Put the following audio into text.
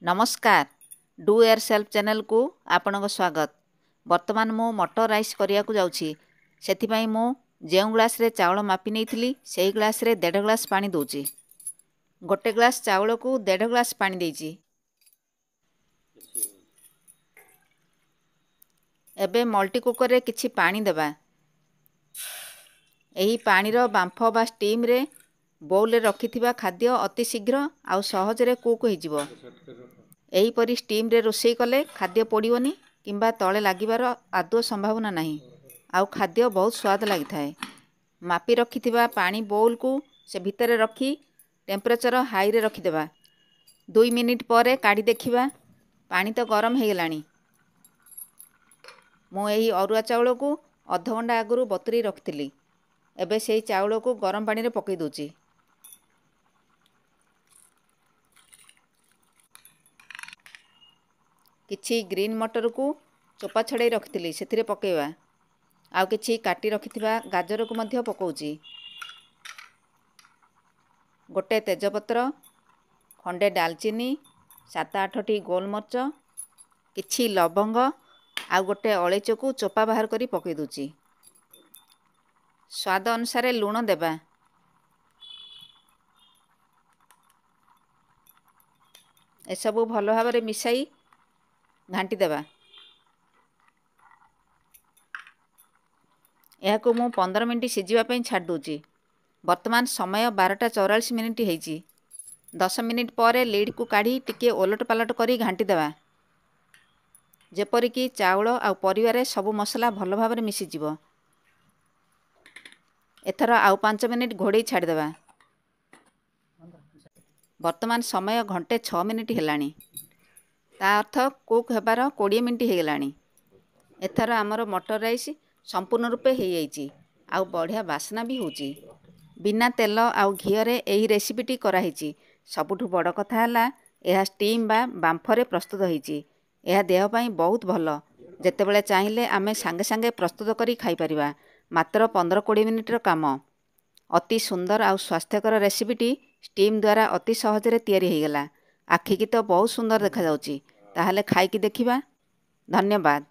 नमस्कार do air self channel को आपनको स्वागत। वर्तमान मु मटर राइस करिया को जाउछि। सेथिपाई मु जेउ ग्लास रे चावल मापी नेइथिली सेही ग्लास रे 1.5 ग्लास पानी दउछि। गोटे ग्लास चावल को 1.5 ग्लास पानी देइछि। एबे मल्टी कुकर रे किछि पानी देबा। एही पानी रो बांफ बा स्टीम रे बोल रे रखिथिबा खाद्य अति शीघ्र आउ सहज रे कुक होई जिवो। एही परी स्टीम रे रोषेई कले खाद्य पोड़ीबनी किंबा तले लागिबार आदौ संभावना नहीं। आउ खाद्य बहुत स्वाद लगी थाए। मापी रखिथिबा पानी बोल को से भितर रखी टेम्परेचर हाई रे रखिदेबा। 2 मिनिट पर काढ़ी देखिबा पानी तो गरम हो गलानी। मु एही अरुआ चावल को अध घंटा आगु बतुरी रखिथिली। एबे सेही चावल को गरम पानी रे पकई दोची। किछि ग्रीन मटर को चोपा छड़ाई रखिथिली सेथिरे पकेवा। आउ किछि काटी रखिथिबा गाजर को मध्य पकाउची। गोटे तेजपत्र खंडे दालचीनी 7-8 टी गोलमर्च किछि लवंग आउ गोटे अळेच को चोपा बाहर करी पकई दोची। स्वाद अनुसार लूण देबा। एसबू भल भाव में मिसाई घांटी देबा। यह को मु 15 मिनिट सिझिबा पई छाड़ दोची। वर्तमान समय 12:44 मिनिट हेची। 10 मिनिट पर लीड को काढ़ी टिके ओलट पालट करी घांटी देबा। जेपरिकी चावल आ परिवार सब मसला भल भाव में मिसी जिवो। एथर आउ 5 मिनिट घोड़े छाड़ देबा। वर्तमान समय घंटे 6 मिनिट हेलानी। ता अर्थ कुक हेबार 20 मिनिट हो गलानी। एथर आमर मटर राइस संपूर्ण रूपे हो जाइए। आउ बढ़िया बास्ना भी होची। बिना तेल आउ घी रे एही रेसिपीटी कराही। सबुठु बड़ कथा है यह स्टीम बा बांफरे प्रस्तुत होईची। यह देह पाई बहुत भल। जेतेबेले चाहिए आमे सांगे सांगे प्रस्तुत करी खाई परिबा। मात्र 15-20 मिनिटर काम। अति सुंदर आउ स्वास्थ्यकर रेसिपीटी स्टीम द्वारा अति सहज रे तैयारी हो गला। आखि की तो बहुत सुंदर देखा जाउची। ताहले खाई की देखिबा। धन्यवाद।